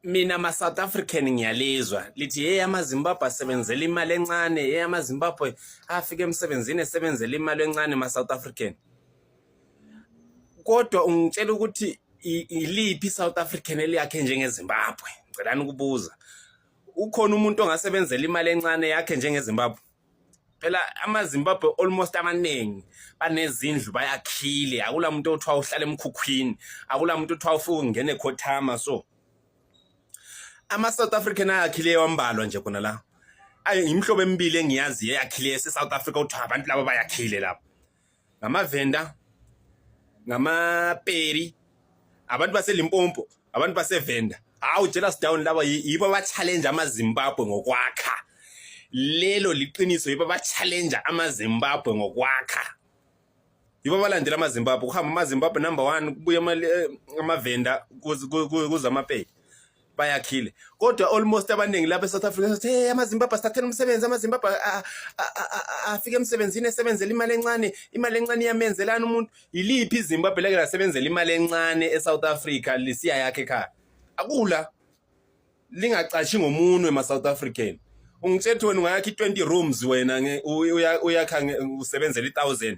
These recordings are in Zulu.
mina ma South African ngiyalizwa lithi hey amaZimbabwe asebenzela imali encane, hey amaZimbabwe afike emsebenzini esebenzela imali encane ma South African. Kodwa ungitshela ukuthi iliphi South African eliyakhe njengeZimbabwe? Ngicelani ukubuza. Ukhona umuntu ongasebenzela imali encane yakhe njengeZimbabwe? Phela amaZimbabwe almost amaningi banezindlu bayakhile, akula muntu othiwa uhlala emkhukhwini, akula muntu othiwa ufuka ungene eKhothama. So ama-South African ayakhile wambalwa nje khona la. Imihlobo emibili engiyazi eyakhile eSouth Africa uthiwa abantu laba bayakhile lapha. Ngamavenda, ngamaperi, abantu baseLimpopo, abantu basevenda. Hawu Jealous Down laba yibo ba-challenge amaZimbabwe ngokwakha. Lelo liqiniso yibo ba-challenge amaZimbabwe ngokwakha. Yibo balandela amaZimbabwe, kuhamba amaZimbabwe number 1 kubuye amavenda kuze amaperi. Bayakhile. Kodwa almost abaningi lapha eSouth Africa bathi hey amaZimbabwe asithathele umsebenzi, amaZimbabwe afike emsebenzini esebenzela imali encane iyamenzelana umuntu. Yiliphi iZimbabwe leke lasebenzela imali encane eSouth Africa lisiya yakhe ekhaya? Akula. Lingacashi ngomunwe ma South African. Ungithethe wena ungayakha 20 rooms wena uyakha usebenzela 1000.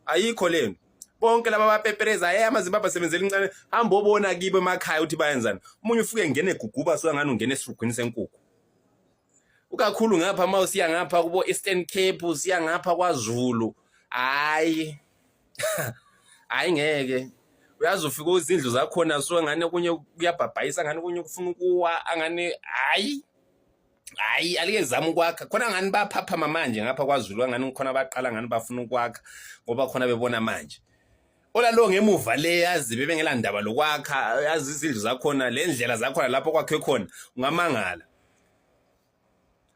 Ayikho lento. Bonke laba bapepereza hey amaZimbabwe asebenzela incane, hamba obona kibo emakhaya uthi bayenzani. Umunye ufike ngene eGuguba so ngani ungene esirugwini senkukhu. Ukakhulu ngapha mawusiya ngapha kubo Eastern Cape, usiya ngapha kwaZulu. Hayi. Hayi ngeke. Uyazi ufika izindlu zakhona so ngane kunye kuyabhabhayisa, ngane kunye kufuna ukuwa, angane hayi alike zama ukwakha khona ngani baphaphama manje ngapha kwaZulu, ngani khona baqala ngani bafuna ukwakha ngoba khona bebona manje. Olalo ngemuva le yazi bebengela ndaba lokwakha, yazi izindlu zakhona lendlela zakhona lapho kwakhe khona ungamangala.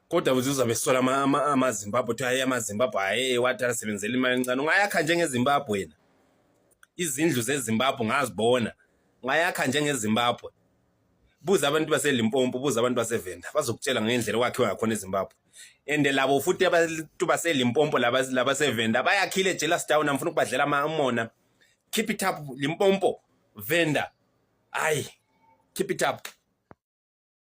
Kodwa uzabe sola amaZimbabwe uthi hayi amaZimbabwe hayi wathi asebenzela imali encane. Ungayakha njengeZimbabwe wena. Izindlu zeZimbabwe ngazibona. Ungayakha njengeZimbabwe. Buza abantu baseLimpopo, buza abantu basevenda, bazokutshela ngendlela kwakhiwa ngakhona eZimbabwe. Ende labo futhi abantu baseLimpopo laba sevenda bayakhile Jealous Down, amfuna ukubadlela amona. Keep it up Limpopo, Venda. Aye. Keep it up.